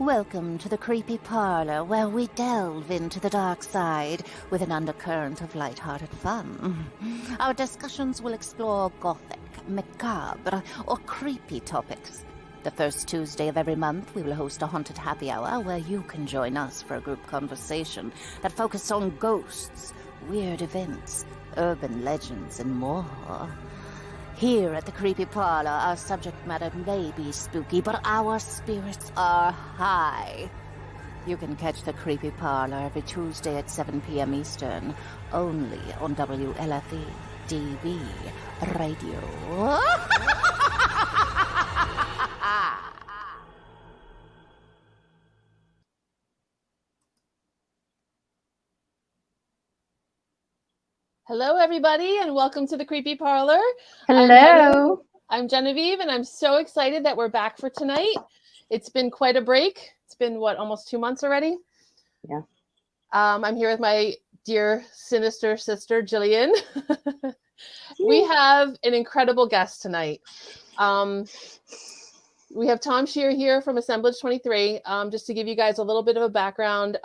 Welcome to the Creepy Parlour, where we delve into the dark side with an undercurrent of light-hearted fun. Our discussions will explore gothic, macabre, or creepy topics. The first Tuesday of every month, we will host a haunted happy hour where you can join us for a group conversation that focuses on ghosts, weird events, urban legends, and more. Here at the Creepy Parlour, our subject matter may be spooky, but our spirits are high. You can catch the Creepy Parlour every Tuesday at 7 p.m. Eastern, only on WLFE DB Radio. Hello, everybody, and welcome to the Creepy Parlour. Hello. I'm Genevieve, and I'm so excited that we're back for tonight. It's been quite a break. It's been, almost 2 months already? Yeah. I'm here with my dear, sinister sister, Jillian. We have an incredible guest tonight. We have Tom Shear here from Assemblage 23. Just to give you guys a little bit of a background,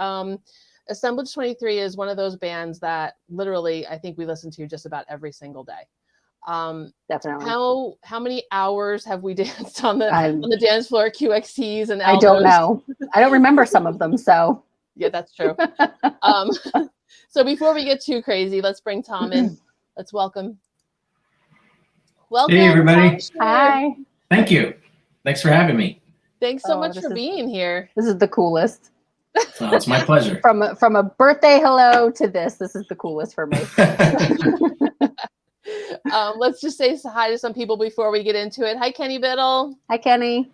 Assemblage 23 is one of those bands that literally I think we listen to just about every single day. Definitely. How many hours have we danced on the dance floor, QXTs and Aldos? I don't know. I don't remember some of them, so. Yeah, that's true. So before we get too crazy, let's bring Tom in. Let's welcome. Welcome. Hey, everybody. Hi. Thank you. Thanks for having me. Thanks so much for being here. This is the coolest. Oh, it's my pleasure. From a birthday hello to this is the coolest for me. Let's just say hi to some people before we get into it. Hi, Kenny Biddle. Hi, Kenny.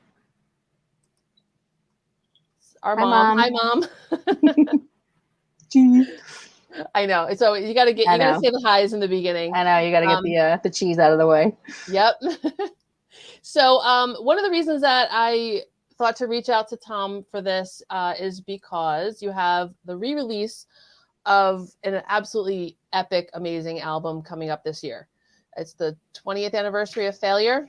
Our Hi, mom. Mom. Hi, Mom. I know. So you gotta say the highs in the beginning. I know, you gotta get the cheese out of the way. Yep. So one of the reasons that I thought to reach out to Tom for this is because you have the re-release of an absolutely epic, amazing album coming up this year. It's the 20th anniversary of Failure.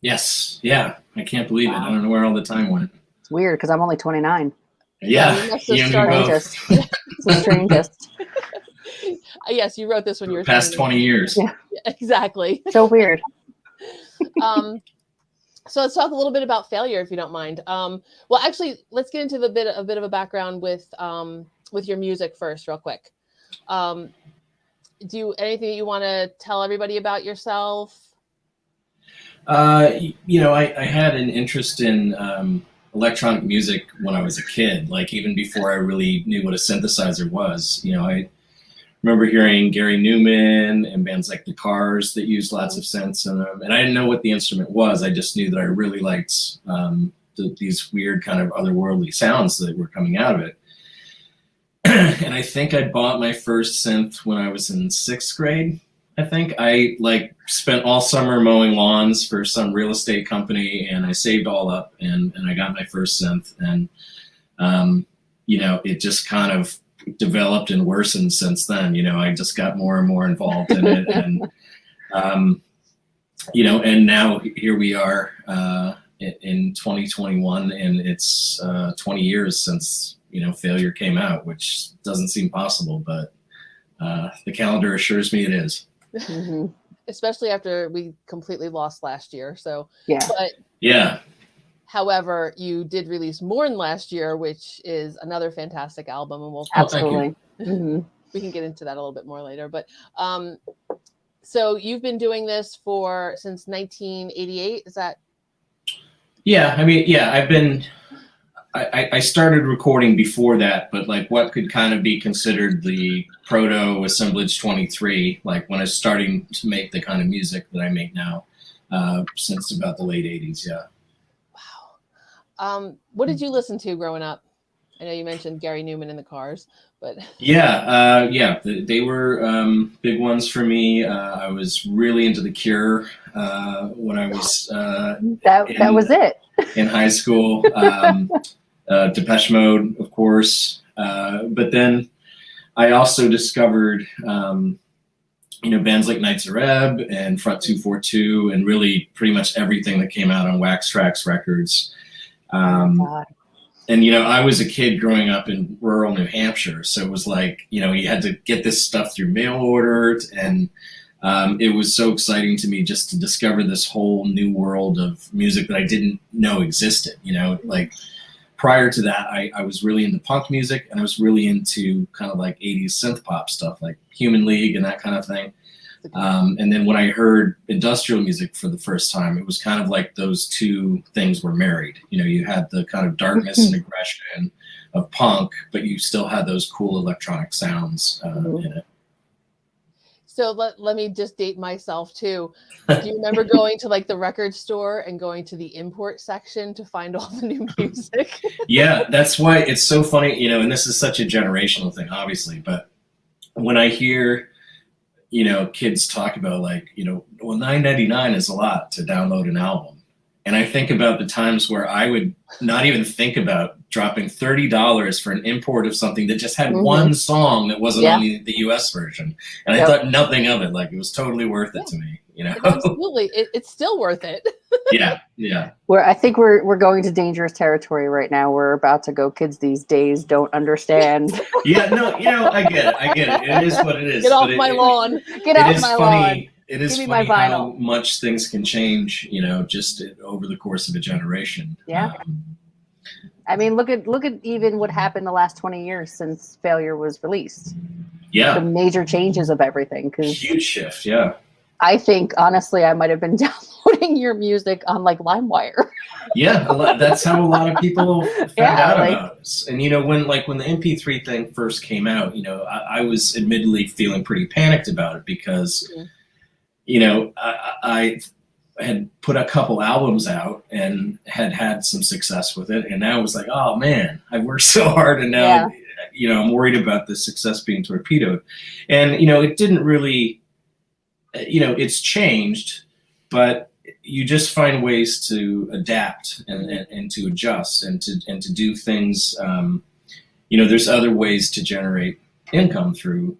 Yes. Yeah. I can't believe it. I don't know where all the time went. It's weird because I'm only 29. Yeah. You Strangest. It's the strangest. Yes, you wrote this when you were past 20 years. Yeah. Exactly. So weird. So let's talk a little bit about Failure, if you don't mind. Well, actually, let's get into a bit of a background with your music first, real quick. Anything that you want to tell everybody about yourself? I had an interest in electronic music when I was a kid, like even before I really knew what a synthesizer was. I remember hearing Gary Newman and bands like the Cars that used lots of synths in them. And I didn't know what the instrument was. I just knew that I really liked these weird kind of otherworldly sounds that were coming out of it. And I think I bought my first synth when I was in 6th grade. I think I spent all summer mowing lawns for some real estate company, and I saved all up and I got my first synth. And, it just kind of developed and worsened since then. I just got more and more involved in it. And, and now here we are in 2021, and it's 20 years since, Failure came out, which doesn't seem possible, but the calendar assures me it is. Mm-hmm. Especially after we completely lost last year. So, yeah. But yeah. However, you did release Mourn last year, which is another fantastic album, and we'll absolutely. Mm-hmm. We can get into that a little bit more later. But so you've been doing this since 1988, is that? Yeah, I started recording before that, but what could kind of be considered the proto Assemblage 23, when I was starting to make the kind of music that I make now, since about the late 80s. Yeah. Wow. What did you listen to growing up? I know you mentioned Gary Newman and the Cars, but they were big ones for me. I was really into The Cure when I was that was it in high school. Depeche Mode, of course, but then I also discovered bands like Knights of Reb and Front 242, and really pretty much everything that came out on Wax Trax Records. And, I was a kid growing up in rural New Hampshire. So it was like, you had to get this stuff through mail order. And it was so exciting to me just to discover this whole new world of music that I didn't know existed. Like prior to that, I was really into punk music, and I was really into kind of like 80s synth pop stuff, like Human League and that kind of thing. And then when I heard industrial music for the first time, it was kind of like those two things were married. You had the kind of darkness and aggression of punk, but you still had those cool electronic sounds in it. So let me just date myself too. Do you remember going to like the record store and going to the import section to find all the new music? Yeah, that's why it's so funny, and this is such a generational thing, obviously, but when I hear kids talk about like, well, $9.99 is a lot to download an album. And I think about the times where I would not even think about dropping $30 for an import of something that just had one song that wasn't on the US version. And I thought nothing of it. Like it was totally worth it to me, Absolutely. It's still worth it. Yeah. I think we're going to dangerous territory right now. We're about to go, kids these days don't understand. Yeah, no, I get it. It is what it is. Get off my lawn. Get off my lawn. It is funny how much things can change, just over the course of a generation. Yeah. I mean, look at even what happened the last 20 years since Failure was released. Yeah. The major changes of everything. Huge shift, yeah. I think, honestly, I might have been downloading your music on, like, LimeWire. Yeah, that's how a lot of people found out about us. And, when the MP3 thing first came out, I was admittedly feeling pretty panicked about it because, I had put a couple albums out and had some success with it. And now it was like, oh, man, I've worked so hard. And now, I'm worried about the success being torpedoed. And, it didn't really... it's changed, but you just find ways to adapt and to adjust and to do things. There's other ways to generate income through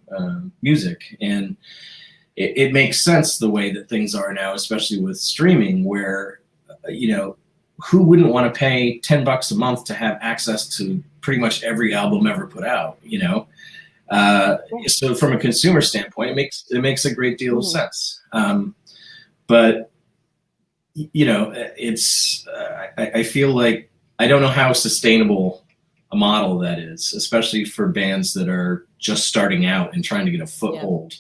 music, and it makes sense the way that things are now, especially with streaming, where who wouldn't want to pay $10 a month to have access to pretty much every album ever put out? So from a consumer standpoint, it makes a great deal of sense. But it's I feel like I don't know how sustainable a model that is, especially for bands that are just starting out and trying to get a foothold.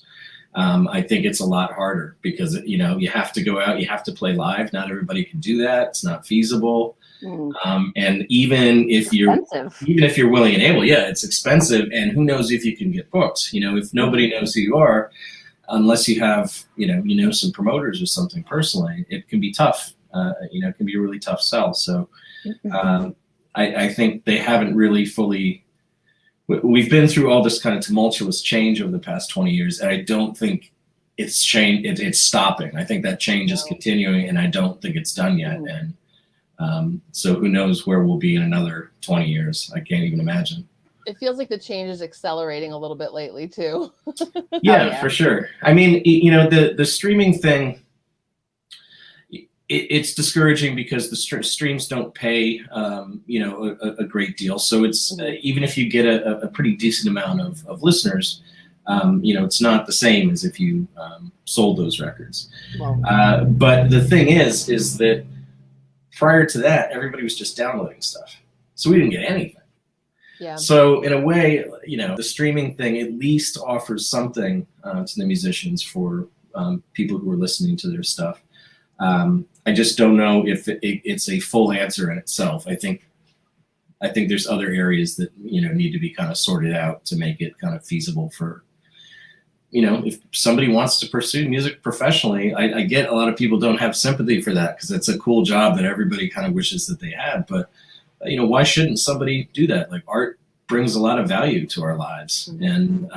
I think it's a lot harder because you have to go out, you have to play live. Not everybody can do that. It's not feasible. And even if you're willing and able, it's expensive. And who knows if you can get booked? If nobody knows who you are, unless you have some promoters or something personally, it can be tough. It can be a really tough sell. So I think they haven't really fully. We've been through all this kind of tumultuous change over the past 20 years, and I don't think it's changed. It's stopping. I think that change is continuing, and I don't think it's done yet. And so who knows where we'll be in another 20 years? I can't even imagine. It feels like the change is accelerating a little bit lately too. Yeah, for sure. I mean, the streaming thing, it's discouraging because the streams don't pay, a great deal. So it's even if you get a pretty decent amount of listeners, it's not the same as if you sold those records. Wow. But the thing is that prior to that, everybody was just downloading stuff, so we didn't get anything. Yeah. So in a way, the streaming thing at least offers something to the musicians for people who are listening to their stuff. I just don't know if it's a full answer in itself. I think there's other areas that need to be kind of sorted out to make it kind of feasible for, if somebody wants to pursue music professionally. I get a lot of people don't have sympathy for that because it's a cool job that everybody kind of wishes that they had. But why shouldn't somebody do that? Like, art brings a lot of value to our lives, and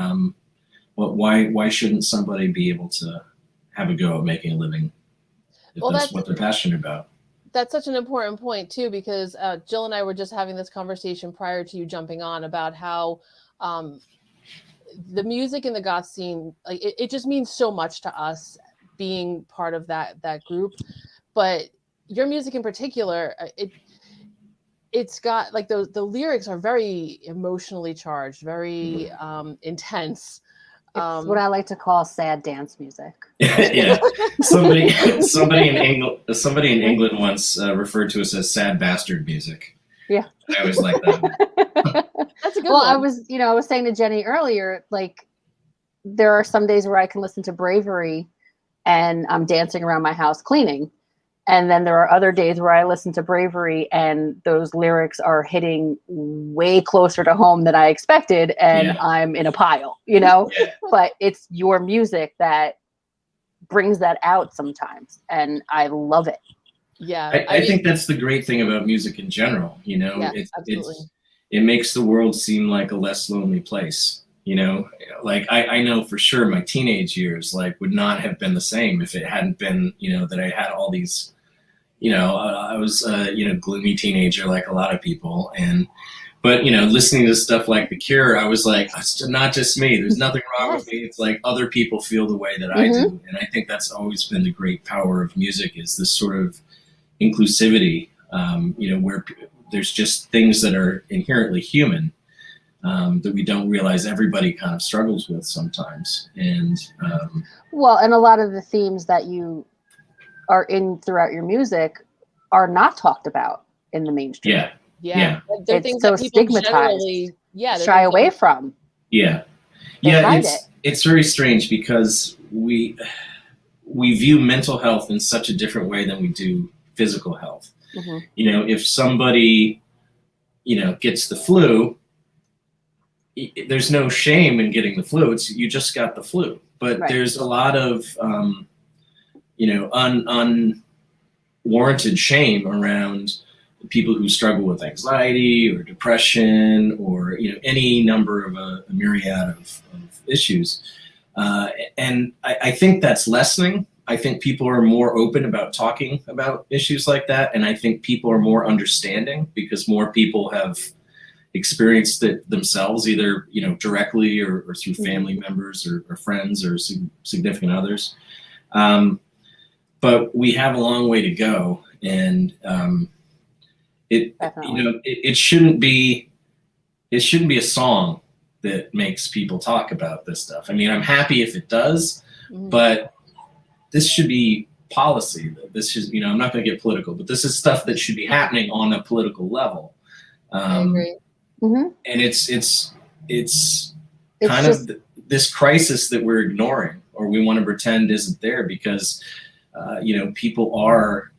why shouldn't somebody be able to have a go at making a living? That's what they're passionate about. That's such an important point too, because Jill and I were just having this conversation prior to you jumping on about how the music in the goth scene, like it just means so much to us being part of that group. But your music in particular, it's got like the lyrics are very emotionally charged, very intense. It's what I like to call sad dance music. Yeah, somebody in England once referred to us as sad bastard music. Yeah, I always like that. That's a good well, one. I was saying to Jenny earlier, like there are some days where I can listen to Bravery and I'm dancing around my house cleaning. And then there are other days where I listen to Bravery and those lyrics are hitting way closer to home than I expected. And I'm in a pile, you know, but it's your music that brings that out sometimes. And I love it. Yeah. I think that's the great thing about music in general. You know, Yeah, absolutely. it makes the world seem like a less lonely place. You know, like I know for sure my teenage years like would not have been the same if it hadn't been, you know, that I had all these, you know, I was gloomy teenager like a lot of people, but you know, listening to stuff like The Cure, I was like, it's not just me. There's nothing wrong with me. It's like other people feel the way that I do, and I think that's always been the great power of music is this sort of inclusivity. You know, where there's just things that are inherently human. That we don't realize everybody kind of struggles with sometimes. And well, and a lot of the themes that you are in throughout your music are not talked about in the mainstream. Yeah. They're things so that people stigmatized. shy away from. Yeah. Hide it's very strange because we view mental health in such a different way than we do physical health. Mm-hmm. You know, if somebody, you know, gets the flu, there's no shame in getting the flu. It's you just got the flu. But there's a lot of you know, unwarranted shame around people who struggle with anxiety or depression or, you know, any number of a myriad of issues. And I think that's lessening. I think people are more open about talking about issues like that. And I think people are more understanding because more people have experienced it themselves, either, you know, directly or through family members or friends or significant others. But we have a long way to go, and it shouldn't be a song that makes people talk about this stuff. I mean, I'm happy if it does, but this should be policy. This should, you know, I'm not going to get political, but this is stuff that should be happening on a political level. I agree. Mm-hmm. And it's kind of this crisis that we're ignoring or we want to pretend isn't there because you know, people are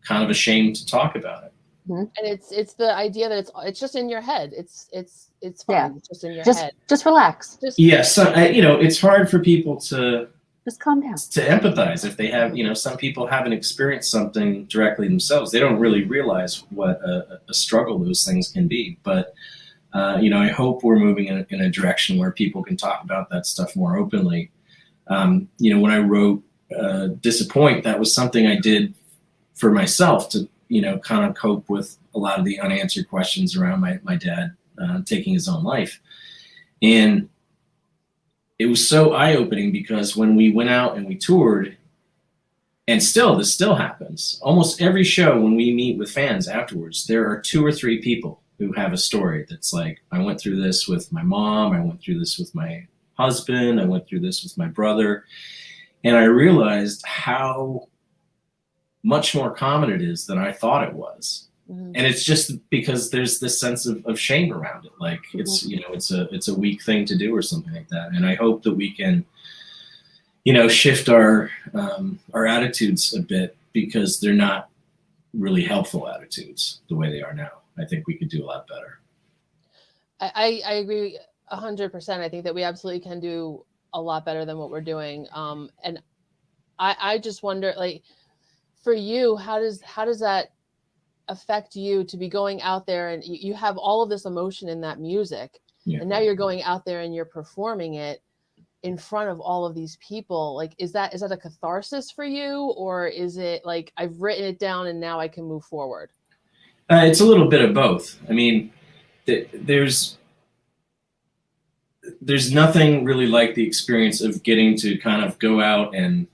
kind of ashamed to talk about it. And it's the idea that it's just in your head. It's fine. Yeah. It's just in your head. Just relax. So, you know, it's hard for people to just calm down, to empathize if they have, you know, some people haven't experienced something directly themselves. They don't really realize what a struggle those things can be. But you know, I hope we're moving in a direction where people can talk about that stuff more openly. You know, when I wrote Disappoint, that was something I did for myself to, you know, kind of cope with a lot of the unanswered questions around my dad taking his own life. And it was so eye-opening because when we went out and we toured, and this still happens, almost every show when we meet with fans afterwards, there are 2 or 3 people who have a story that's like, I went through this with my mom, I went through this with my husband, I went through this with my brother. And I realized how much more common it is than I thought it was. And it's just because there's this sense of shame around it. Like it's, you know, it's a weak thing to do or something like that. And I hope that we can, you know, shift our attitudes a bit because they're not really helpful attitudes the way they are now. I think we could do a lot better. I agree 100%. I think that we absolutely can do a lot better than what we're doing. And I just wonder, like, for you, how does that affect you to be going out there and you have all of this emotion in that music, and now you're going out there and you're performing it in front of all of these people? Like, is that a catharsis for you, or is it like I've written it down and now I can move forward? It's a little bit of both. I mean, there's nothing really like the experience of getting to kind of go out and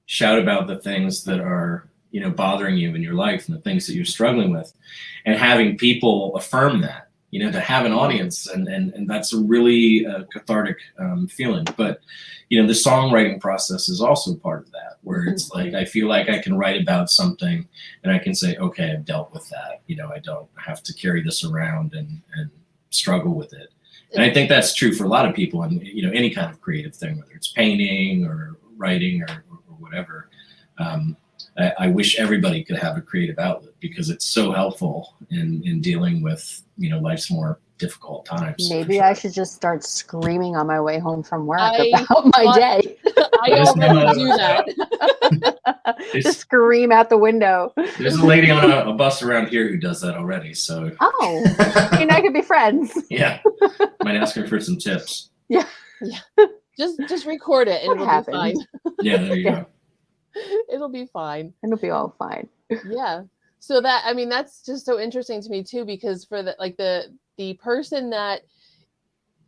shout about the things that are, bothering you in your life and the things that you're struggling with, and having people affirm that, to have an audience, and that's a really cathartic feeling. But the songwriting process is also part of that, where it's like I feel like I can write about something and I can say, okay, I've dealt with that. I don't have to carry this around and struggle with it. And I think that's true for a lot of people in any kind of creative thing, whether it's painting or writing or whatever. I wish everybody could have a creative outlet, because it's so helpful in dealing with life's more difficult times. Maybe I should just start screaming on my way home from work about my day. I already do that. Just scream out the window. There's a lady on a bus around here who does that already. So I could be friends. Yeah, might ask her for some tips. Yeah. Just record it and it'll be fine. Yeah, there you go. It'll be fine. It'll be all fine. Yeah. So that's just so interesting to me too, because for the person that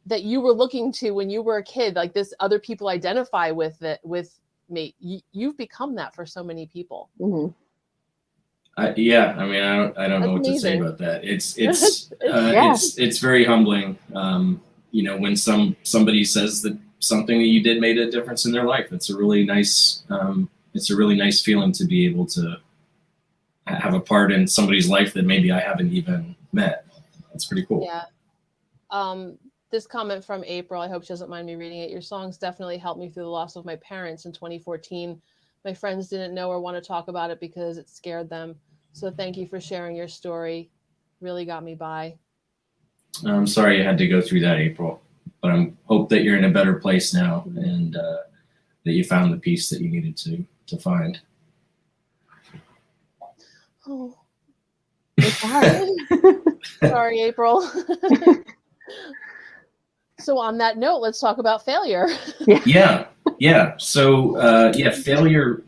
you were looking to when you were a kid, like this other people identify with me, you've become that for so many people. Mm-hmm. I don't know what to say about that. It's very humbling. When somebody says that something that you did made a difference in their life, it's a really nice feeling to be able to have a part in somebody's life that maybe I haven't even met. That's pretty cool. Yeah. This comment from April, I hope she doesn't mind me reading it. Your songs definitely helped me through the loss of my parents in 2014. My friends didn't know or want to talk about it because it scared them. So thank you for sharing your story. Really got me by. I'm sorry you had to go through that, April, but I hope that you're in a better place now, and that you found the peace that you needed to find. Oh, sorry. Sorry, April. So on that note, let's talk about failure. Yeah. So failure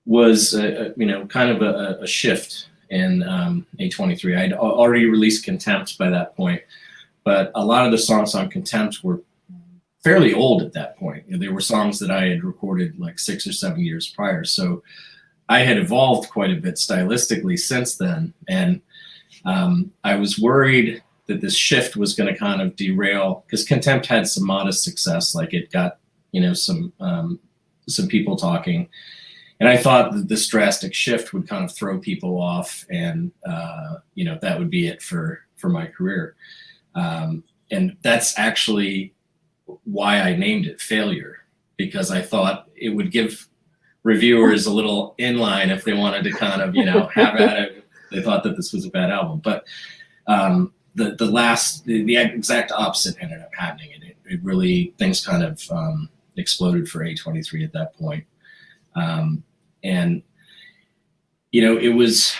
was kind of a shift in A23. I'd already released Contempt by that point, but a lot of the songs on Contempt were fairly old at that point. They were songs that I had recorded like 6 or 7 years prior. So I had evolved quite a bit stylistically since then. And I was worried that this shift was going to kind of derail, because Contempt had some modest success. Like it got, some people talking. And I thought that this drastic shift would kind of throw people off, and, that would be it for my career. And that's actually why I named it Failure, because I thought it would give reviewers a little inline if they wanted to kind of, have at it. They thought that this was a bad album. But the exact opposite ended up happening. It really, things kind of exploded for A23 at that point. And it was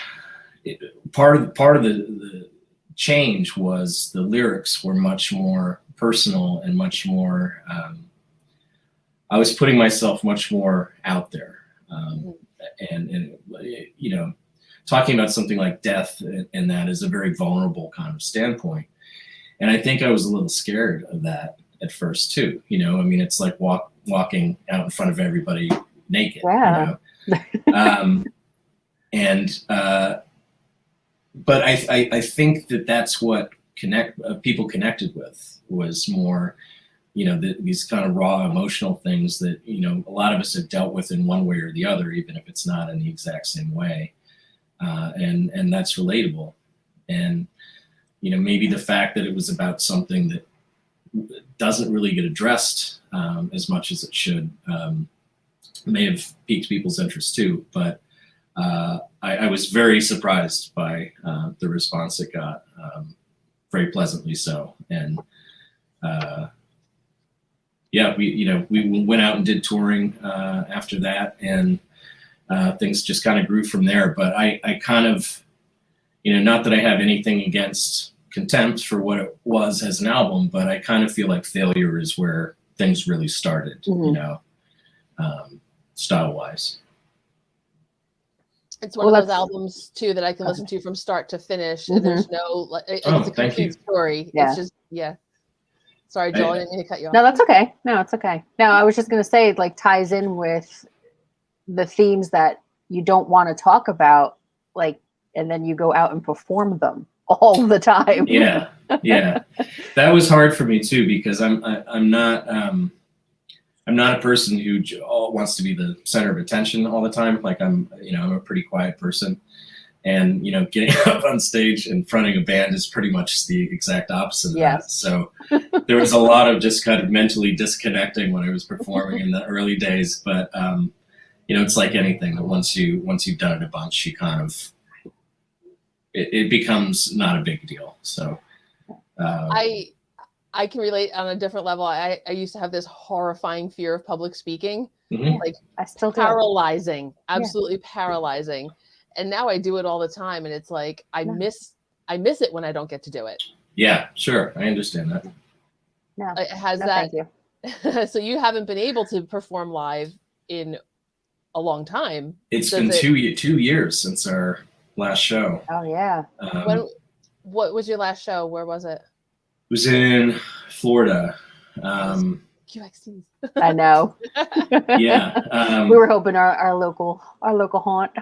part of the change was the lyrics were much more personal and much more, I was putting myself much more out there. And talking about something like death and that is a very vulnerable kind of standpoint. And I think I was a little scared of that at first too. It's like walking out in front of everybody naked. Yeah. But I think that's what people connected with, was more, these kind of raw emotional things that, a lot of us have dealt with in one way or the other, even if it's not in the exact same way. And that's relatable. And, maybe the fact that it was about something that doesn't really get addressed as much as it should may have piqued people's interest too. But I was very surprised by the response it got, very pleasantly so. And we went out and did touring after that, and things just kind of grew from there. But I kind of, not that I have anything against Contempt for what it was as an album, but I kind of feel like Failure is where things really started, style-wise. It's one of those albums too that I can listen to from start to finish, and there's no, it's a complete story. Yeah. It's just, Sorry, Joel, I didn't mean to cut you off. No, that's okay. No, it's okay. No, I was just going to say it ties in with the themes that you don't want to talk about, like, and then you go out and perform them all the time. Yeah, that was hard for me too, because I'm not a person who wants to be the center of attention all the time. Like I'm a pretty quiet person, and getting up on stage and fronting a band is pretty much the exact opposite of that. So there was a lot of just kind of mentally disconnecting when I was performing in the early days. But it's like anything that once you've done it a bunch, you kind of it becomes not a big deal. So I can relate on a different level. I used to have this horrifying fear of public speaking, like I still do. Paralyzing, absolutely paralyzing. And now I do it all the time, and it's like I miss it when I don't get to do it. Yeah, sure, I understand that. No, thank you. So you haven't been able to perform live in a long time. It's been 2 years since our last show. Oh yeah. What was your last show? Where was it? It was in Florida. QXTs. I know. Yeah. We were hoping our local haunt.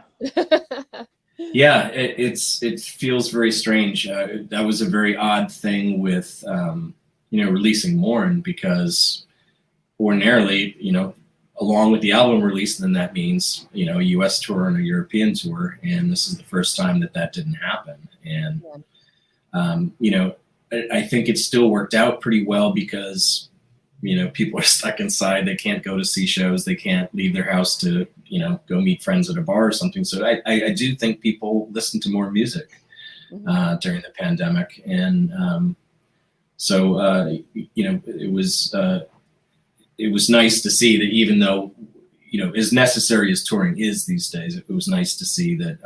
Yeah, it feels very strange. That was a very odd thing with releasing Mourn, because ordinarily, along with the album release, then that means a US tour and a European tour, and this is the first time that didn't happen. And I think it still worked out pretty well, because people are stuck inside. They can't go to see shows. They can't leave their house to, go meet friends at a bar or something. So I do think people listen to more music during the pandemic. And it was nice to see that, even though, as necessary as touring is these days, it was nice to see that,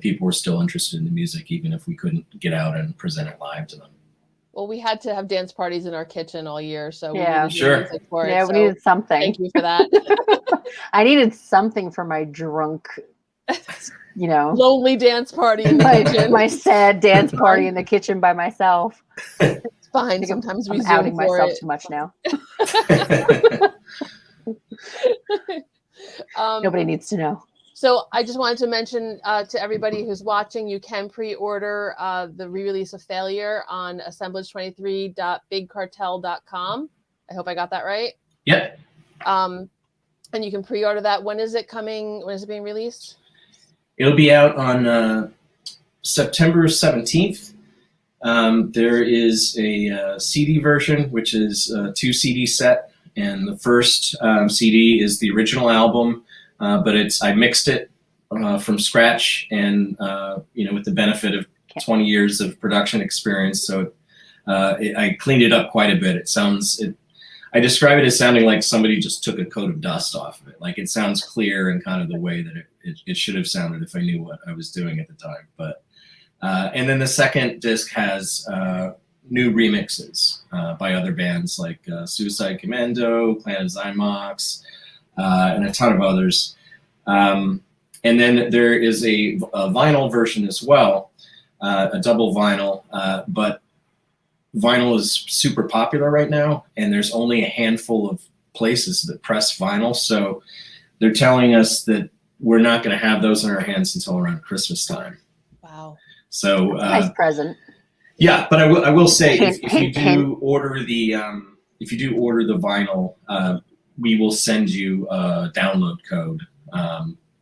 people were still interested in the music, even if we couldn't get out and present it live to them. Well, we had to have dance parties in our kitchen all year, so we needed music for it. We needed something. Thank you for that. I needed something for my drunk, lonely dance party in the kitchen. My sad dance party in the kitchen by myself. It's fine. Sometimes I'm outing myself too much now. Nobody needs to know. So I just wanted to mention to everybody who's watching, you can pre-order the re-release of Failure on assemblage23.bigcartel.com. I hope I got that right. Yep. And you can pre-order that. When is it coming? When is it being released? It'll be out on September 17th. There is a CD version, which is a 2 CD set. And the first CD is the original album. But I mixed it from scratch, and with the benefit of 20 years of production experience, so I cleaned it up quite a bit. I describe it as sounding like somebody just took a coat of dust off of it. Like, it sounds clear and kind of the way that it should have sounded if I knew what I was doing at the time. But and then the second disc has new remixes by other bands like Suicide Commando, Clan of Zymox, and a ton of others. And then there is a vinyl version as well, a double vinyl, but vinyl is super popular right now, and there's only a handful of places that press vinyl. So they're telling us that we're not going to have those in our hands until around Christmas time. Wow. So nice present. Yeah, but I will say, if you do order the vinyl, we will send you a download code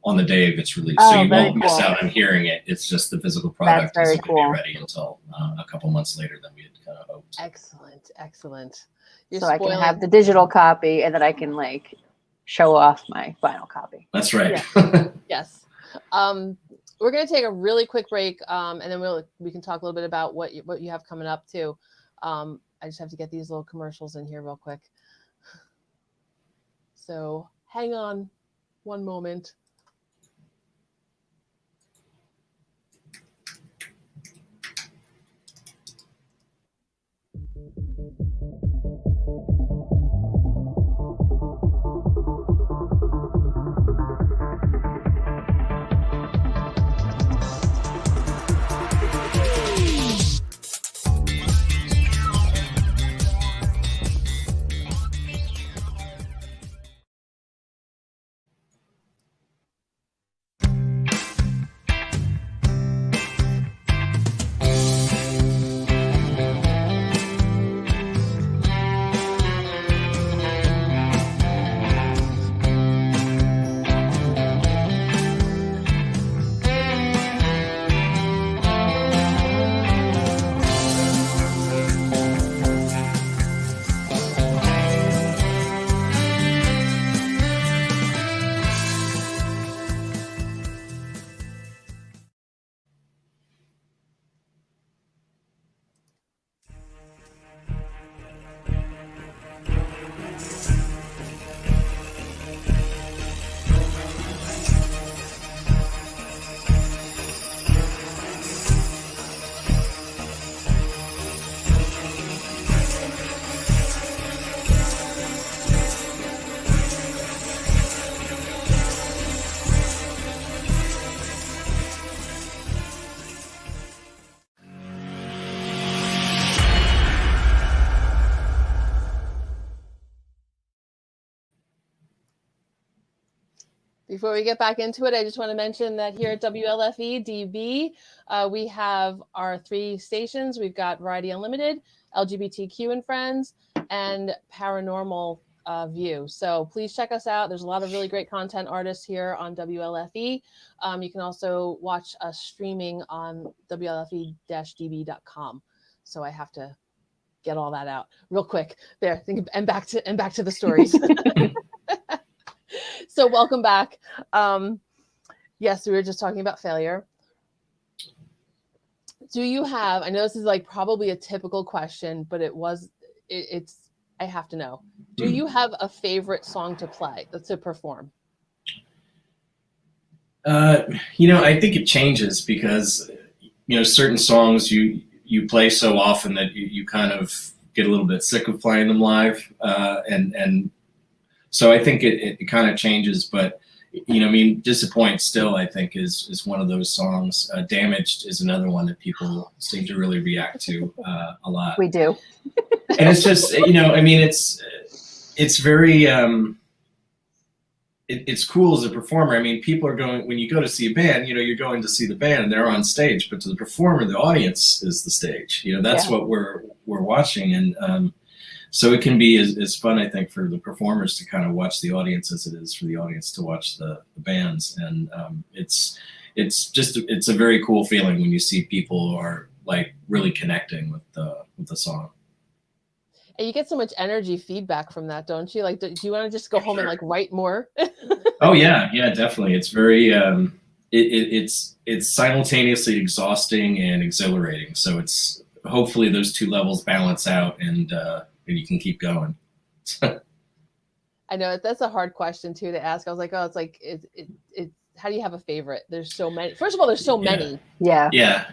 on the day of its release, so you won't miss out on hearing it. It's just the physical product isn't going to be ready until a couple months later than we had kind of hoped. Excellent. So I can have the digital copy, and then I can show off my vinyl copy. That's right. Yeah. Yes. We're going to take a really quick break, and then we can talk a little bit about what you have coming up too. I just have to get these little commercials in here real quick. So hang on one moment. Before we get back into it, I just want to mention that here at WLFE DB, we have our 3 stations. We've got Variety Unlimited, LGBTQ and Friends, and Paranormal View. So please check us out. There's a lot of really great content artists here on WLFE. You can also watch us streaming on WLFE-DB.com. So I have to get all that out real quick there. And back to the stories. So welcome back. Yes, we were just talking about failure. Do you have, I know this is like probably a typical question, but it's, I have to know. Do you have a favorite song to perform? I think it changes because, certain songs you play so often that you kind of get a little bit sick of playing them live. And so I think it kind of changes, but Disappoint still, I think, is one of those songs. Damaged is another one that people seem to really react to a lot. We do. And it's just, it's very, it's cool as a performer. People are going, when you go to see a band, you're going to see the band and they're on stage, but to the performer, the audience is the stage. That's what we're watching. And so it can be as fun, I think, for the performers to kind of watch the audience as it is for the audience to watch the bands. And it's a very cool feeling when you see people who are like really connecting with the song. And you get so much energy feedback from that, don't you? Like, do you want to just go home and like write more? Oh yeah, definitely. It's very it's simultaneously exhausting and exhilarating. So it's hopefully those 2 levels balance out and you can keep going. I know that's a hard question too to ask. I was like, oh, it's like how do you have a favorite? There's so many. First of all, there's so many. Yeah. Yeah.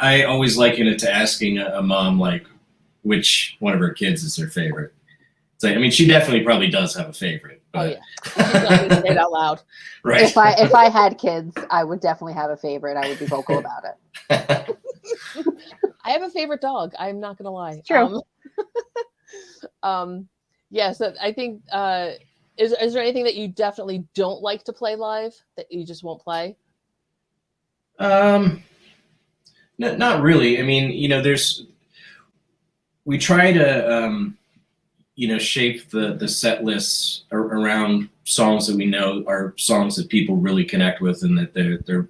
I always liken it to asking a mom like which one of her kids is her favorite. It's like, she definitely probably does have a favorite. But... Oh yeah. She's not going to say it out loud. Right. If I had kids, I would definitely have a favorite. I would be vocal about it. I have a favorite dog. I'm not going to lie. True. Yes, I think, is there anything that you definitely don't like to play live that you just won't play? No, not really. We try to, shape the set lists around songs that we know are songs that people really connect with and that they're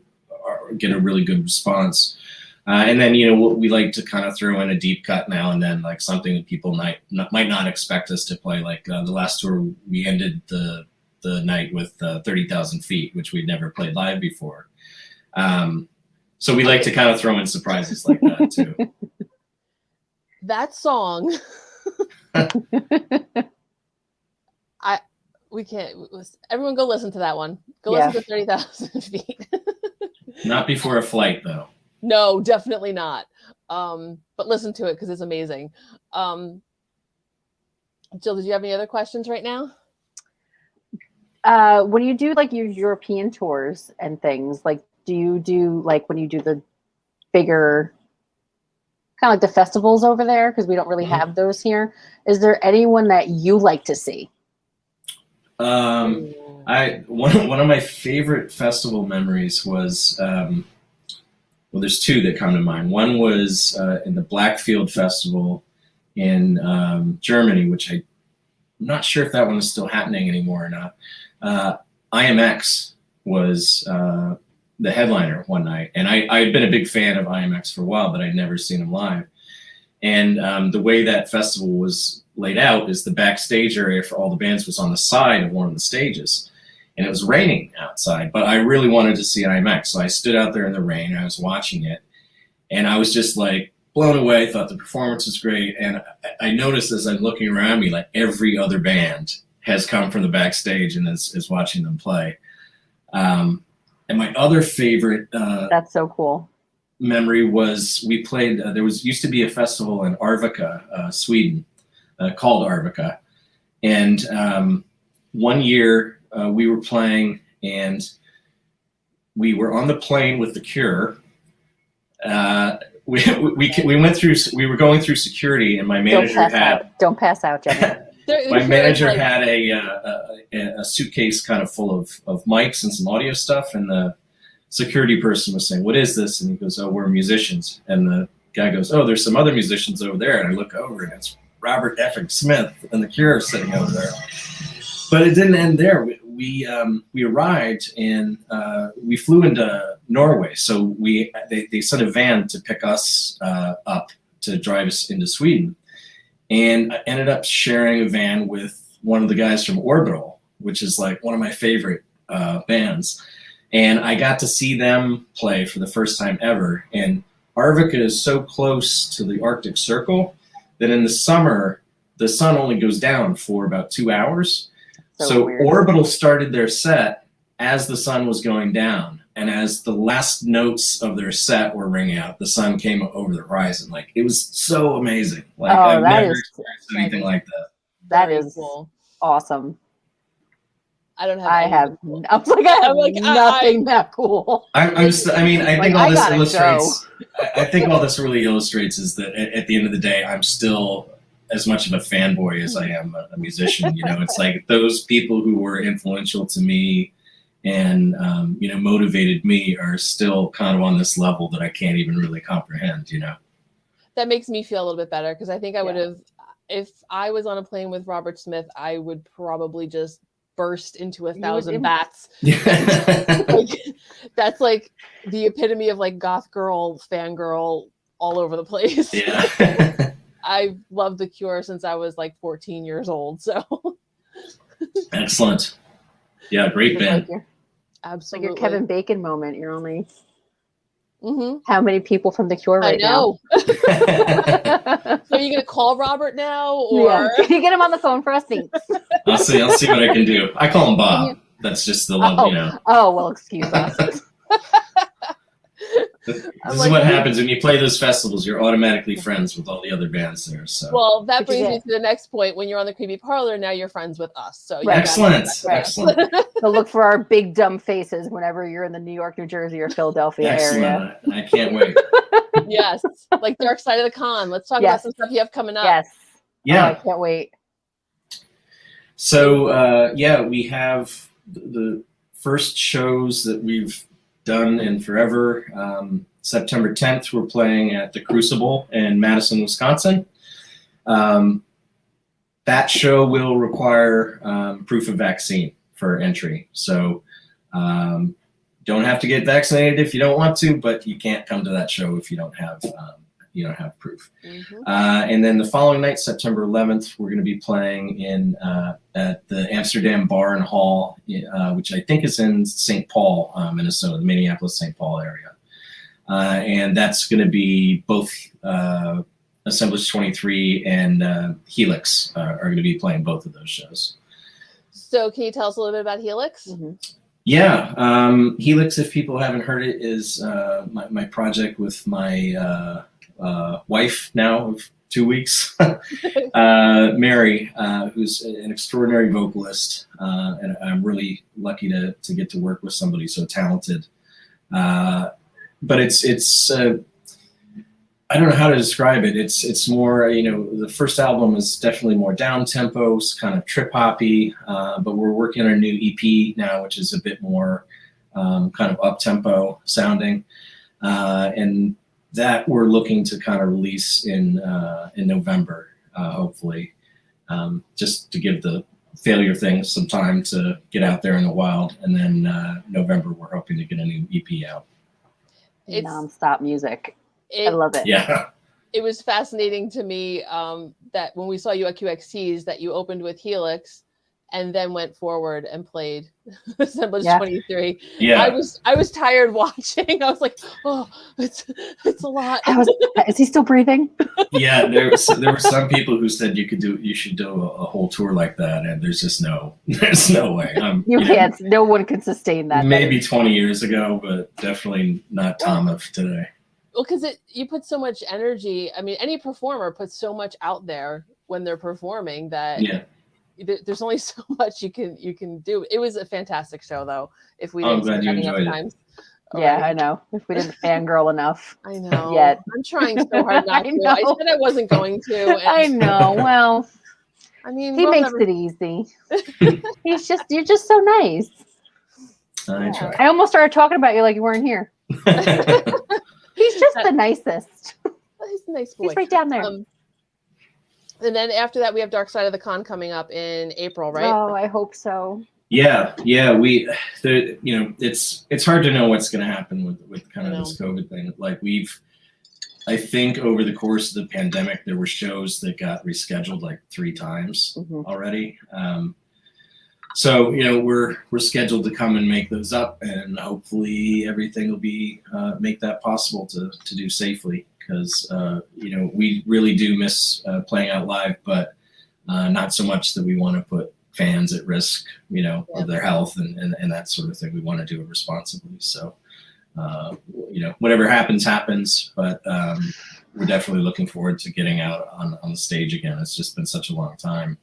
get a really good response. And then, we like to kind of throw in a deep cut now and then, like something that people might not expect us to play. Like the last tour, we ended the night with 30,000 Feet, which we'd never played live before. So we like to kind of throw in surprises like that too. That song, we can't. Everyone, go listen to that one. Go listen to 30,000 Feet. Not before a flight, though. No, definitely not. But listen to it because it's amazing. Jill, did you have any other questions right now? When you do like your European tours and things, like do you do like when you do the bigger kind of like the festivals over there, because we don't really have those here, is there anyone that you like to see? One of my favorite festival memories was well, there's 2 that come to mind. One was in the Blackfield Festival in Germany, which I'm not sure if that one is still happening anymore or not. IMX was the headliner one night, and I had been a big fan of IMX for a while, but I'd never seen him live. And the way that festival was laid out is the backstage area for all the bands was on the side of one of the stages. And it was raining outside, but I really wanted to see IMX. So I stood out there in the rain, I was watching it, and I was just like blown away, thought the performance was great. And I noticed as I'm looking around me, like every other band has come from the backstage and is watching them play. And my other favorite that's so cool memory was we played, used to be a festival in Arvika, Sweden, called Arvika. And one year, we were playing and we were on the plane with The Cure. We went through, we were going through security and my manager Don't pass out, Jenny. My manager had a suitcase kind of full of mics and some audio stuff, and the security person was saying, "What is this?" And he goes, "Oh, we're musicians." And the guy goes, "Oh, there's some other musicians over there." And I look over, and it's Robert effing Smith and the Cure sitting over there. But it didn't end there. We arrived and we flew into Norway. So they sent a van to pick us up to drive us into Sweden. And I ended up sharing a van with one of the guys from Orbital, which is like one of my favorite bands. And I got to see them play for the first time ever. And Arvika is so close to the Arctic Circle that in the summer, the sun only goes down for about 2 hours. So Orbital started their set as the sun was going down. And as the last notes of their set were ringing out, the sun came over the horizon. Like, it was so amazing. Like, I've never experienced anything like that. That is cool. Awesome. I don't have. I have nothing that cool. I think all this illustrates. I think all this really illustrates is that at the end of the day, I'm still as much of a fanboy as I am a musician. You know, it's like those people who were influential to me and motivated me are still kind of on this level that I can't even really comprehend. You know, that makes me feel a little bit better because I think I would have, if I was on a plane with Robert Smith, I would probably just burst into 1,000 bats. That's like the epitome of like goth girl, fangirl all over the place. Yeah. I've loved The Cure since I was like 14 years old. So excellent. Yeah, great band. Absolutely. Like your Kevin Bacon moment. You're only how many people from The Cure right now? So are you gonna call Robert now, or can you get him on the phone for us? Thanks. I'll see what I can do. I call him Bob. That's just the love, you know. Oh well, excuse us. This is what happens when you play those festivals. You're automatically friends with all the other bands there. So well, that brings me to the next point. When you're on the Creepy Parlor, now you're friends with us. So excellent. So look for our big dumb faces whenever you're in the New York, New Jersey, or Philadelphia area. I can't wait. Yes, like Dark Side of the Con. Let's talk about some stuff you have coming up. Yes. Yeah. I can't wait. So we have the first shows that we've done in forever. September 10th, we're playing at the Crucible in Madison, Wisconsin. That show will require proof of vaccine for entry. So don't have to get vaccinated if you don't want to, but you can't come to that show if you don't have proof. And then the following night, September 11th, we're going to be playing at the Amsterdam Bar and Hall, which I think is in St. Paul, Minnesota, the Minneapolis-St. Paul area. And that's going to be both Assemblage 23 and Helix are going to be playing both of those shows. So can you tell us a little bit about Helix? Yeah, Helix, if people haven't heard it, is my project with my wife now of 2 weeks, Mary, who's an extraordinary vocalist, and I'm really lucky to get to work with somebody so talented. But it's I don't know how to describe it. It's more, the first album is definitely more down tempo, kind of trip hoppy, but we're working on a new EP now, which is a bit more kind of up tempo sounding, and that we're looking to kind of release in November, hopefully, just to give the Failure thing some time to get out there in the wild, and then November we're hoping to get a new EP out. It's non-stop music. I love it. Yeah. It was fascinating to me that when we saw you at QXTs that you opened with Helix and then went forward and played Assemblage 23. Yeah. I was tired watching. I was like, oh, it's a lot. Is he still breathing? Yeah, there were some people who said you should do a whole tour like that, and there's no way. You can't. No one can sustain that. Maybe 20 years ago, but definitely not Tom of today. Well, because you put so much energy. I mean, any performer puts so much out there when they're performing that there's only so much you can do. It was a fantastic show, though. If we didn't glad you enjoyed it. Yeah, I know. If we didn't fangirl enough. I know. Yet. I'm trying so hard not to. I said I wasn't going to. I know. Well, I mean, He makes it easy. You're just so nice. I try. I almost started talking about you like you weren't here. He's just the nicest. He's a nice boy. He's right down there. And then after that, we have Dark Side of the Con coming up in April, right? Oh, I hope so. Yeah. It's hard to know what's going to happen with kind of this COVID thing. Like I think over the course of the pandemic, there were shows that got rescheduled like 3 times already. So, we're scheduled to come and make those up, and hopefully everything will be make that possible to do safely, because we really do miss playing out live, but not so much that we want to put fans at risk, of their health and that sort of thing. We want to do it responsibly. So, whatever happens, but we're definitely looking forward to getting out on the stage again. It's just been such a long time.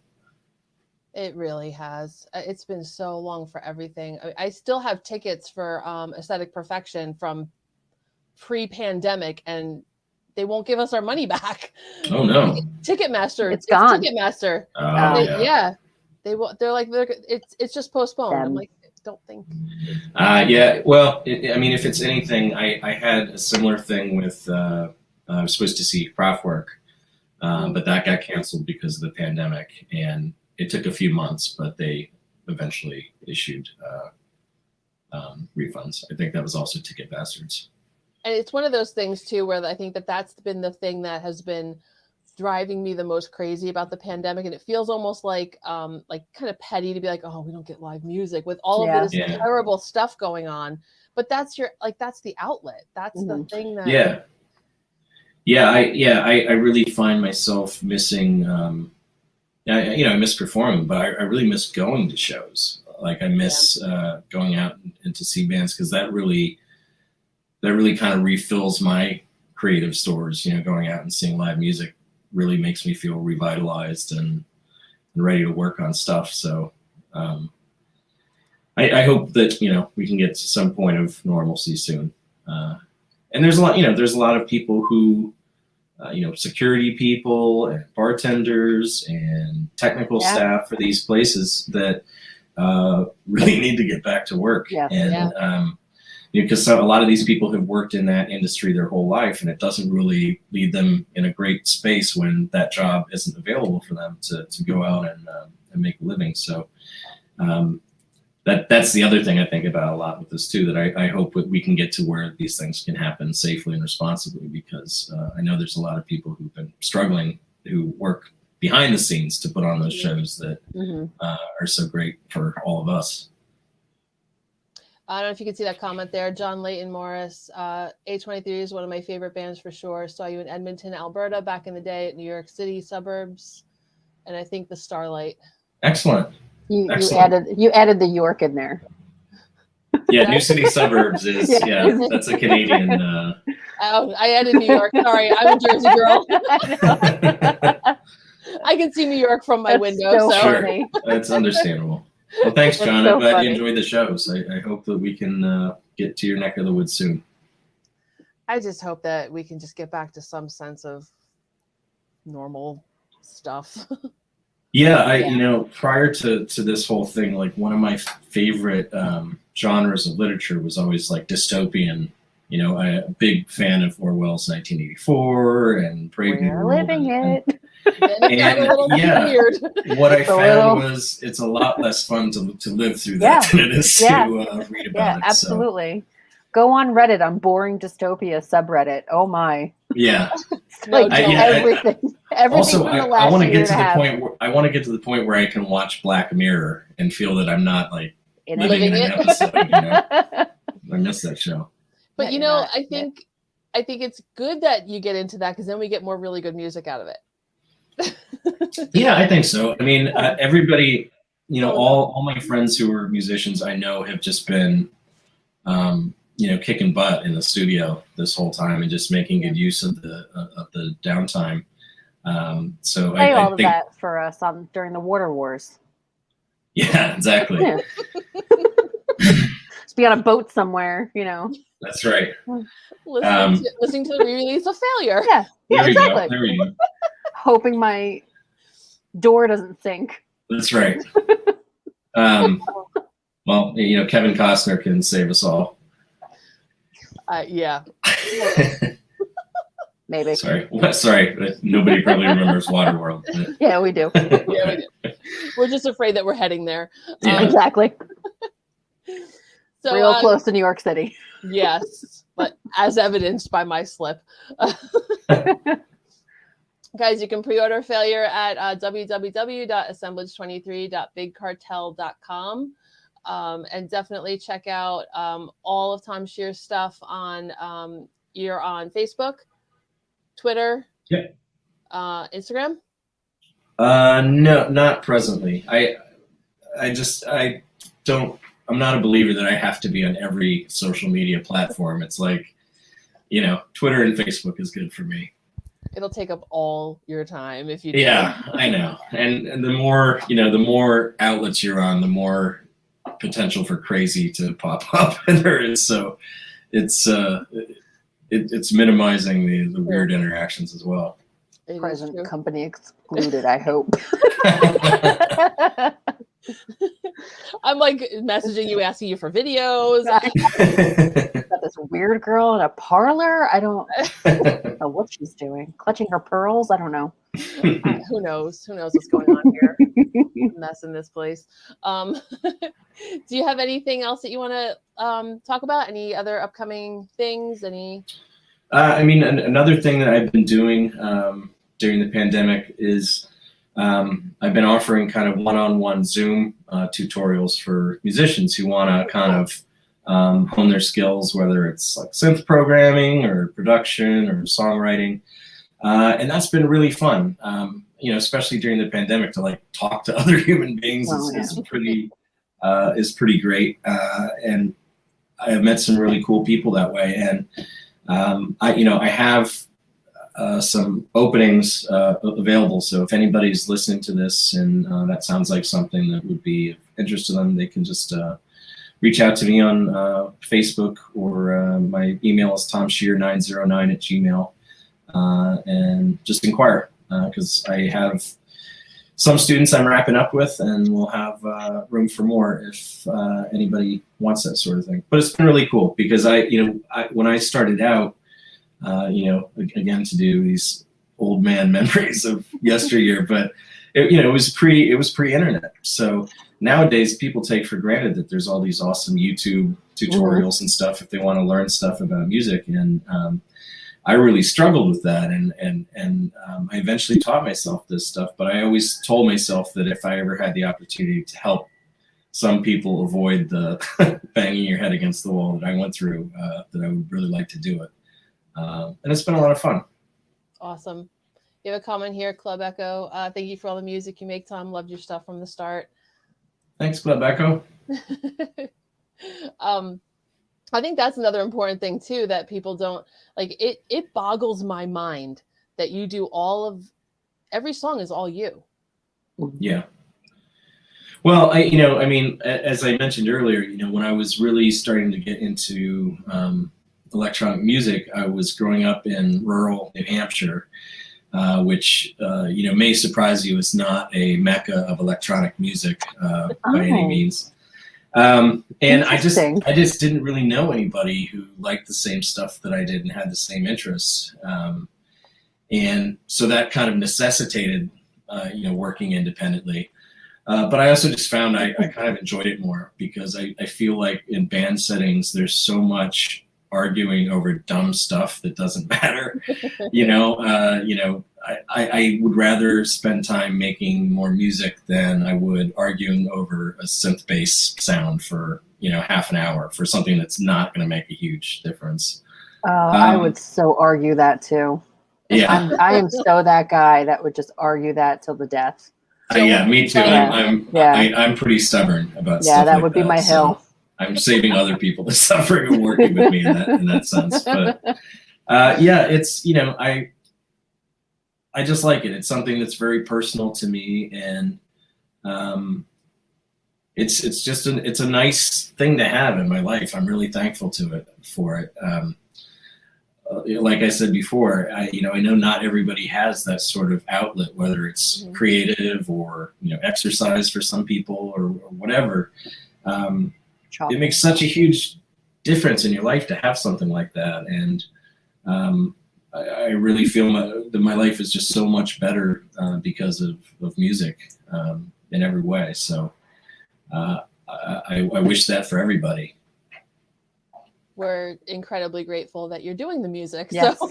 It really has. It's been so long for everything. I still have tickets for Aesthetic Perfection from pre-pandemic, and they won't give us our money back. Oh no! Ticketmaster, it's gone. Ticketmaster. Yeah. They're like it's just postponed. I'm like, don't think. Yeah. Well, if it's anything, I had a similar thing with. I was supposed to see Kraftwerk, but that got canceled because of the pandemic, and it took a few months, but they eventually issued refunds. I think that was also Ticket Bastards. And it's one of those things too, where I think that's been the thing that has been driving me the most crazy about the pandemic. And it feels almost like kind of petty to be like, oh, we don't get live music with all of this terrible stuff going on. But that's the outlet. That's the thing that. I really find myself missing. I miss performing, but I really miss going to shows. Like I miss going out and to see bands, because that really kind of refills my creative stores. Going out and seeing live music really makes me feel revitalized and ready to work on stuff. So I hope that we can get to some point of normalcy soon. And there's a lot of people who. Security people and bartenders and technical staff for these places that really need to get back to work. Because a lot of these people have worked in that industry their whole life, and it doesn't really leave them in a great space when that job isn't available for them to go out and make a living. So that's the other thing I think about a lot with this too, that I hope that we can get to where these things can happen safely and responsibly, because I know there's a lot of people who've been struggling, who work behind the scenes to put on those shows that are so great for all of us. I don't know if you can see that comment there. John Layton Morris, A23 is one of my favorite bands for sure. Saw you in Edmonton, Alberta back in the day, at New York City suburbs, and I think the Starlight. Excellent. You added the York in there. Yeah, New City Suburbs is that's a Canadian. I added New York. Sorry, I'm a Jersey girl. I can see New York from my window. So sure. That's understandable. Well, thanks, John. I'm glad you enjoyed the shows. I hope that we can get to your neck of the woods soon. I just hope that we can just get back to some sense of normal stuff. Prior to this whole thing, like one of my favorite genres of literature was always like dystopian. I'm a big fan of Orwell's 1984 and Brave New World. We're living it. And what I found was it's a lot less fun to live through that than it is to read about it. Absolutely. So. Go on Reddit on Boring Dystopia subreddit. Oh my. Yeah. Everything. Also, I want to get to the point where I want to get to the point where I can watch Black Mirror and feel that I'm not like living in an episode. I miss that show. But I think it's good that you get into that, because then we get more really good music out of it. Yeah, I think so. I mean, everybody, all my friends who are musicians I know have just been, kicking butt in the studio this whole time and just making good use of the downtime. So play I all think, of that for us during the Water Wars. Yeah, exactly. Yeah. Just be on a boat somewhere, That's right. Listening to the re-release of Failure. Yeah, exactly. There we go. Hoping my door doesn't sink. That's right. Well, you know, Kevin Costner can save us all. Yeah. Maybe. Sorry. Nobody probably remembers Waterworld. But... Yeah, we do. Yeah, we do. We're just afraid that we're heading there. Yeah. Exactly. So, Real close to New York City. Yes, but as evidenced by my slip. Guys, you can pre-order Failure at www.assemblage23.bigcartel.com. And definitely check out all of Tom Shear's stuff on you're on Facebook, Twitter, Instagram. No, not presently. I'm not a believer that I have to be on every social media platform. It's like, you know, Twitter and Facebook is good for me. It'll take up all your time if you do. Yeah, I know. And the more, you know, the more outlets you're on, the more potential for crazy to pop up there is. So it's minimizing the weird interactions as well. Present company excluded, I hope. I'm like messaging you, asking you for videos. Got this weird girl in a parlor. I don't know what she's doing. Clutching her pearls. I don't know. Who knows? Who knows what's going on here? Mess in this place. Do you have anything else that you want to talk about? Any other upcoming things? I mean, another thing that I've been doing during the pandemic is I've been offering kind of one-on-one Zoom tutorials for musicians who want to kind of hone their skills, whether it's like synth programming or production or songwriting. And that's been really fun, you know, especially during the pandemic, to like talk to other human beings is pretty great. And I have met some really cool people that way. And I have some openings available. So if anybody's listening to this and that sounds like something that would be of interest to them, they can just reach out to me on Facebook, or my email is tomshear909@gmail.com, and just inquire, because I have some students I'm wrapping up with, and we'll have room for more if anybody wants that sort of thing. But it's been really cool because when I started out, again, to do these old man memories of yesteryear, but it was pre-internet. So nowadays people take for granted that there's all these awesome YouTube tutorials and stuff if they want to learn stuff about music. And I really struggled with that. And I eventually taught myself this stuff, but I always told myself that if I ever had the opportunity to help some people avoid the banging your head against the wall that I went through, that I would really like to do it. And it's been a lot of fun. Awesome. You have a comment here, Club Echo. Thank you for all the music you make, Tom. Loved your stuff from the start. Thanks, Club Echo. I think that's another important thing too, that people don't like. It boggles my mind that you do every song is all you. Yeah. Well, as I mentioned earlier, when I was really starting to get into electronic music, I was growing up in rural New Hampshire, which may surprise you, is not a mecca of electronic music by any means. And I just didn't really know anybody who liked the same stuff that I did and had the same interests. And so that kind of necessitated, working independently. But I also just found I kind of enjoyed it more, because I feel like in band settings, there's so much arguing over dumb stuff that doesn't matter. I would rather spend time making more music than I would arguing over a synth bass sound for, half an hour for something that's not going to make a huge difference. I would so argue that too. Yeah. I am so that guy that would just argue that till the death. Yeah, me too. I'm pretty stubborn about stuff. Yeah, that would be my hill. I'm saving other people to suffering and working with me in that sense. But it's, I just like it. It's something that's very personal to me, and it's a nice thing to have in my life. I'm really thankful for it. like I said before, I know not everybody has that sort of outlet, whether it's creative or exercise for some people or whatever. It makes such a huge difference in your life to have something like that, and I really feel that my life is just so much better because of music in every way. So I wish that for everybody. We're incredibly grateful that you're doing the music. Yes. So,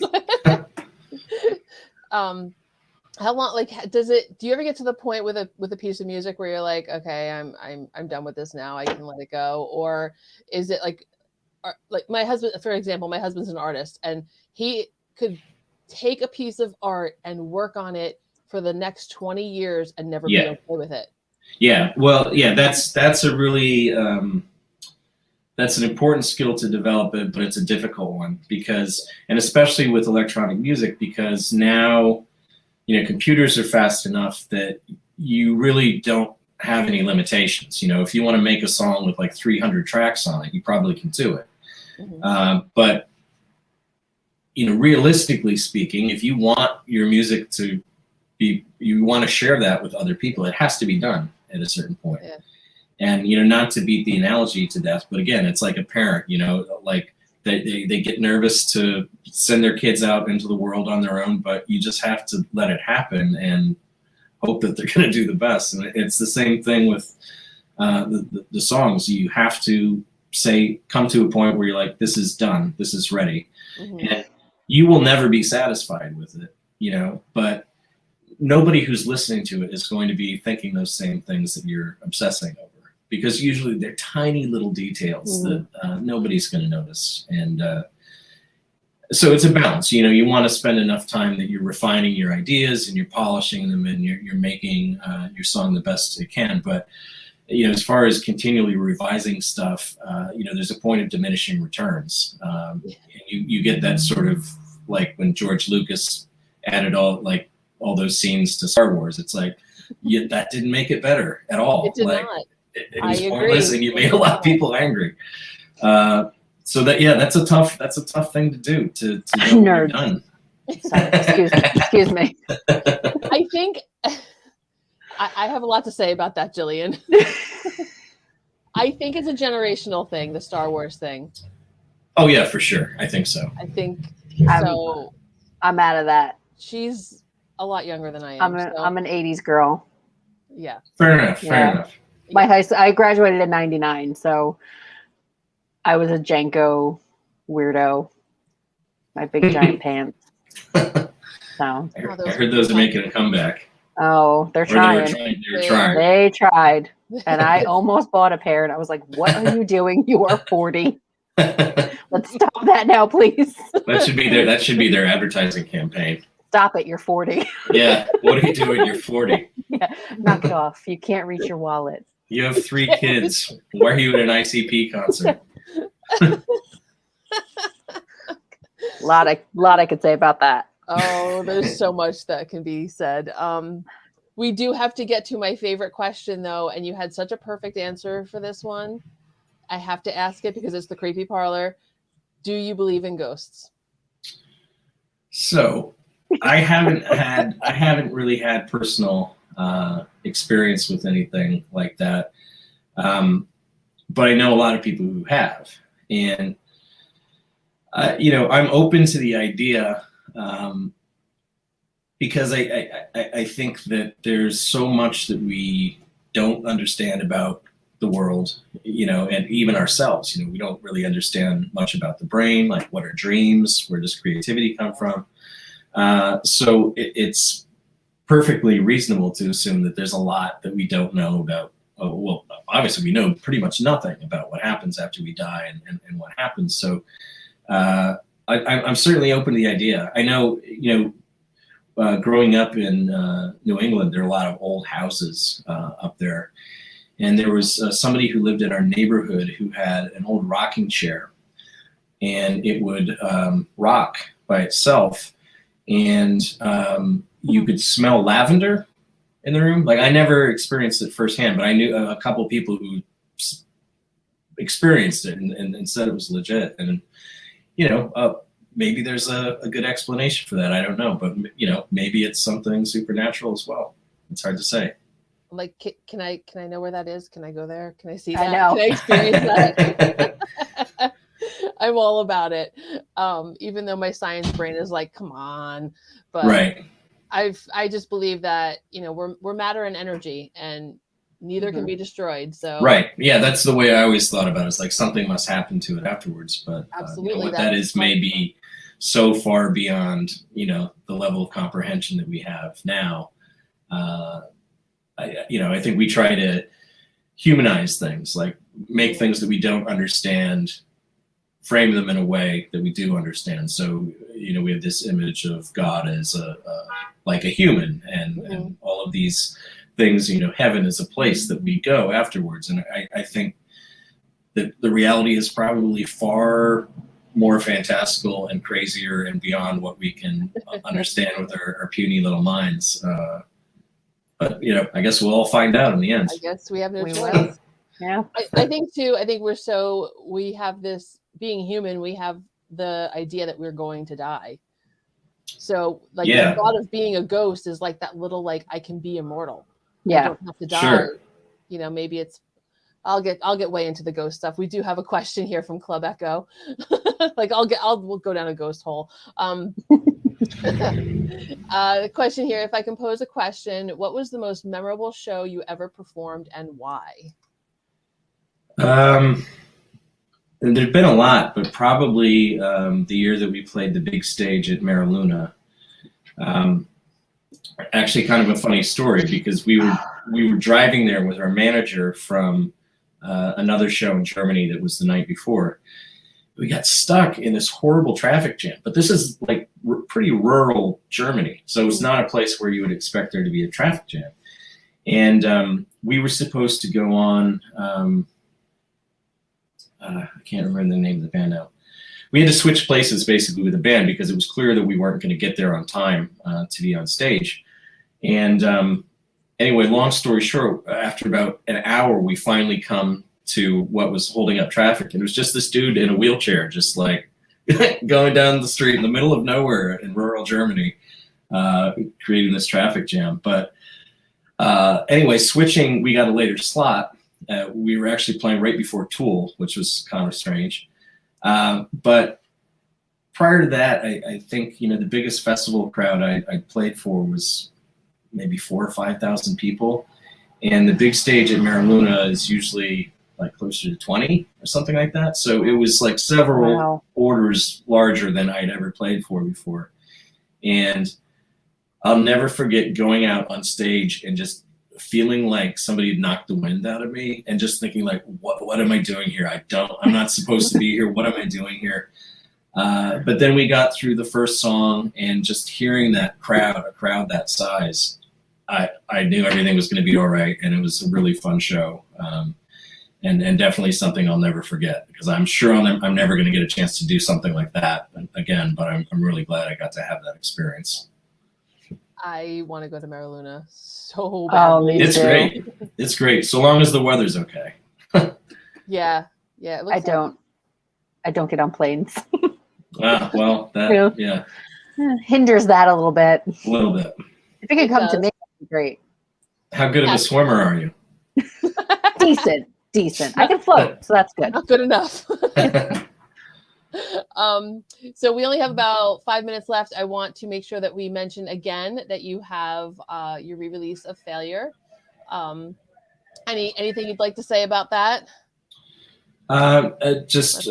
how long? Like, do you ever get to the point with a piece of music where you're like, okay, I'm done with this now. I can let it go, or is it like my husband, for example, my husband's an artist, and he could take a piece of art and work on it for the next 20 years and never be okay with it. Yeah. Well, yeah, that's a really that's an important skill to develop, but it's a difficult one and especially with electronic music, because now, computers are fast enough that you really don't have any limitations. If you want to make a song with like 300 tracks on it, you probably can do it. But, realistically speaking, if you want your music to you want to share that with other people, it has to be done at a certain point. Yeah. And, not to beat the analogy to death, but again, it's like a parent, like they get nervous to send their kids out into the world on their own, but you just have to let it happen and hope that they're going to do the best. And it's the same thing with the songs. You have to come to a point where you're like, this is done, this is ready. And you will never be satisfied with it, but nobody who's listening to it is going to be thinking those same things that you're obsessing over, because usually they're tiny little details that nobody's going to notice. And so it's a balance. You want to spend enough time that you're refining your ideas and you're polishing them and you're making your song the best it can. But as far as continually revising stuff, there's a point of diminishing returns. You get that sort of like when George Lucas added all those scenes to Star Wars. It's like, that didn't make it better at all. It did not. It was pointless, and you made a lot of people angry. So that's a tough thing to do to know when you're done. Sorry, excuse me. I think I have a lot to say about that, Jillian. I think it's a generational thing, the Star Wars thing. Oh yeah, for sure. I think so. I'm out of that. She's a lot younger than I am. I'm an 80s girl. Yeah. Fair enough. I graduated in 99, so I was a Janko weirdo. My big giant pants. So I heard those are making a comeback. Oh, they're trying. They tried. And I almost bought a pair, and I was like, what are you doing? You are 40. Let's stop that now, please. That should be their advertising campaign. Stop it, you're 40. Yeah. What are you doing? You're 40. Yeah. Knock it off. You can't reach your wallet. You have 3 kids. Why are you at an ICP concert? A lot I could say about that. Oh, there's so much that can be said. We do have to get to my favorite question, though, and you had such a perfect answer for this one. I have to ask it because it's the Creepy Parlour. Do you believe in ghosts? So, I haven't really had personal experience with anything like that, but I know a lot of people who have, and I'm open to the idea. Because I think that there's so much that we don't understand about the world, and even ourselves. We don't really understand much about the brain, like what are dreams, where does creativity come from? So it's perfectly reasonable to assume that there's a lot that we don't know about. Well, obviously we know pretty much nothing about what happens after we die and what happens. So I'm certainly open to the idea. I know, growing up in New England, there are a lot of old houses up there. And there was somebody who lived in our neighborhood who had an old rocking chair. And it would rock by itself. And you could smell lavender in the room. Like, I never experienced it firsthand, but I knew a couple people who experienced it and said it was legit. And, maybe there's a good explanation for that. I don't know, but maybe it's something supernatural as well. It's hard to say. Like, can I know where that is? Can I go there? Can I see I that? know. Can I experience that? I'm all about it. Even though my science brain is like, come on, but Right. I just believe that, we're matter and energy, and neither can be destroyed. So right. Yeah, that's the way I always thought about it. It's like something must happen to it afterwards, but absolutely, what that is maybe so far beyond, the level of comprehension that we have now. I think we try to humanize things, like make things that we don't understand, frame them in a way that we do understand. So, we have this image of God as like a human, and all of these things, heaven is a place that we go afterwards. And I think that the reality is probably far more fantastical and crazier and beyond what we can understand with our puny little minds. But I guess we'll all find out in the end. I guess we have no choice. Will. Yeah. I think too. I think we have this, being human, we have the idea that we're going to die. So like the thought of being a ghost is like that little, like, I can be immortal. Yeah. I don't have to die. Sure. Maybe it's, I'll get way into the ghost stuff. We do have a question here from Club Echo. Like we'll go down a ghost hole. The question here, if I can pose a question, what was the most memorable show you ever performed and why? There've been a lot, but probably the year that we played the big stage at Mariluna. Actually, kind of a funny story, because we were driving there with our manager from another show in Germany that was the night before. We got stuck in this horrible traffic jam, but this is like pretty rural Germany, so it's not a place where you would expect there to be a traffic jam. And we were supposed to go on. I can't remember the name of the band now. We had to switch places basically with the band because it was clear that we weren't going to get there on time to be on stage. And anyway, long story short, after about an hour, we finally come to what was holding up traffic. And it was just this dude in a wheelchair, just like going down the street in the middle of nowhere in rural Germany, creating this traffic jam. But anyway, switching, we got a later slot. We were actually playing right before Tool, which was kind of strange. But prior to that, I think, the biggest festival crowd I played for was maybe 4,000 or 5,000 people. And the big stage at Mariluna is usually like closer to 20 or something like that. So it was like several orders larger than I'd ever played for before. And I'll never forget going out on stage and just feeling like somebody had knocked the wind out of me, and just thinking like, what am I doing here? I'm not supposed to be here. What am I doing here? But then we got through the first song, and just hearing that a crowd that size, I knew everything was going to be all right. And it was a really fun show. And definitely something I'll never forget, because I'm sure I'm never going to get a chance to do something like that again, but I'm really glad I got to have that experience. I want to go to Mariluna so badly. It's great. It's great. So long as the weather's okay. Yeah. I don't get on planes. Well, that, yeah. Hinders that a little bit. A little bit. If you could come to me, that'd be great. How good of a swimmer are you? Decent. I can float, so that's good. Not good enough. So we only have about 5 minutes left. I want to make sure that we mention again that you have your re-release of Failure. Anything you'd like to say about that? Just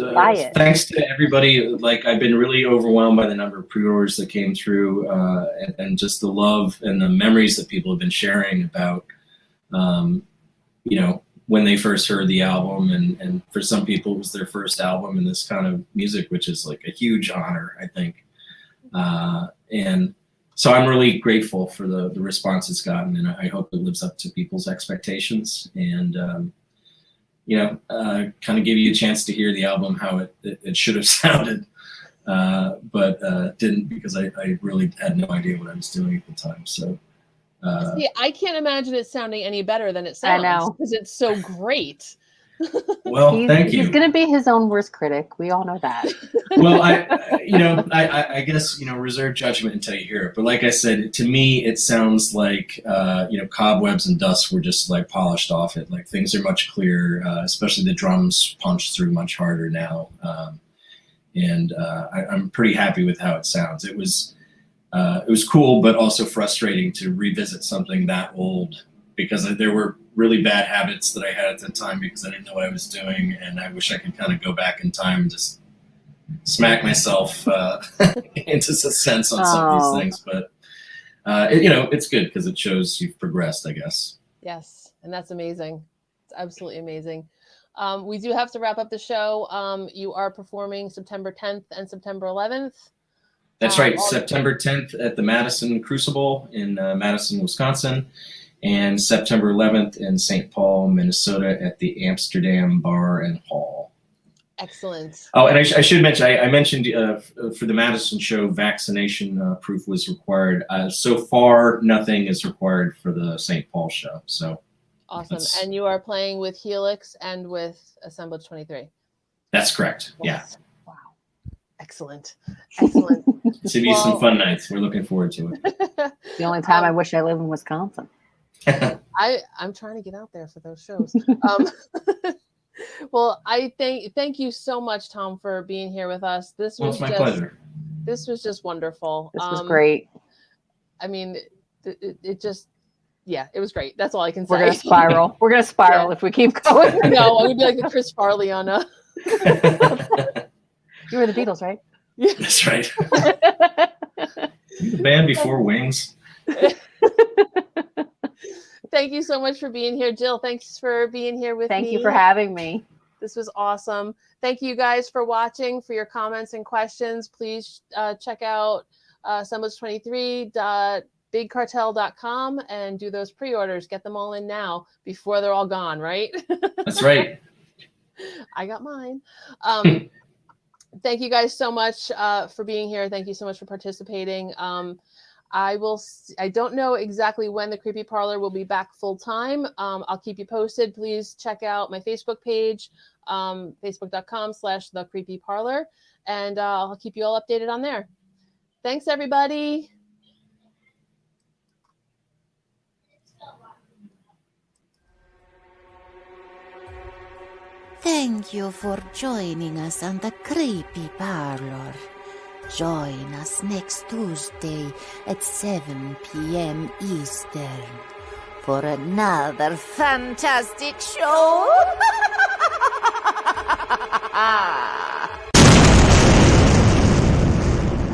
thanks to everybody. Like, I've been really overwhelmed by the number of pre-orders that came through, and just the love and the memories that people have been sharing about, when they first heard the album, and for some people it was their first album in this kind of music, which is like a huge honor, I think. And so I'm really grateful for the response it's gotten, and I hope it lives up to people's expectations, and kind of give you a chance to hear the album how it should have sounded, but didn't, because I really had no idea what I was doing at the time. So see, I can't imagine it sounding any better than it sounds. I know, because it's so great. Well, thank you. He's going to be his own worst critic. We all know that. Well, I guess, reserve judgment until you hear it. But like I said, to me, it sounds like, cobwebs and dust were just like polished off it. Like things are much clearer, especially the drums punch through much harder now. I'm pretty happy with how it sounds. It was cool, but also frustrating to revisit something that old, because there were really bad habits that I had at the time because I didn't know what I was doing, and I wish I could kind of go back in time and just smack myself into a sense on some of these things. But it's good because it shows you've progressed, I guess. Yes, and that's amazing. It's absolutely amazing. We do have to wrap up the show. You are performing September 10th and September 11th. That's right. September 10th at the Madison Crucible in Madison, Wisconsin, and September 11th in St. Paul, Minnesota at the Amsterdam Bar and Hall. Excellent. Oh, and I should mention, I mentioned for the Madison show, vaccination proof was required. So far, nothing is required for the St. Paul show. So awesome. And you are playing with Helix and with Assemblage 23. That's correct. Yes. Yeah. Wow. Excellent. Excellent. It's going to be some fun nights. We're looking forward to it. The only time I wish I lived in Wisconsin. I'm trying to get out there for those shows. Well, I thank you so much, Tom, for being here with us. This was my pleasure. This was just wonderful. This was great. I mean, it just, yeah, it was great. That's all I can say. We're gonna spiral. We're gonna spiral if we keep going. No, I'm gonna be like the Chris Farley on a. You were the Beatles, right? Yeah. That's right. The band before Wings. Thank you so much for being here, Jill. Thanks for being here with me. Thank you for having me. This was awesome. Thank you guys for watching. For your comments and questions, please check out assemblage23.bigcartel.com and do those pre-orders. Get them all in now before they're all gone, right? That's right. I got mine. Thank you guys so much for being here. Thank you so much for participating. I don't know exactly when the Creepy Parlour will be back full time. I'll keep you posted. Please check out my Facebook page, facebook.com/The Creepy Parlour, and I'll keep you all updated on there. Thanks, everybody. Thank you for joining us on the Creepy Parlour. Join us next Tuesday at 7 p.m. Eastern for another fantastic show.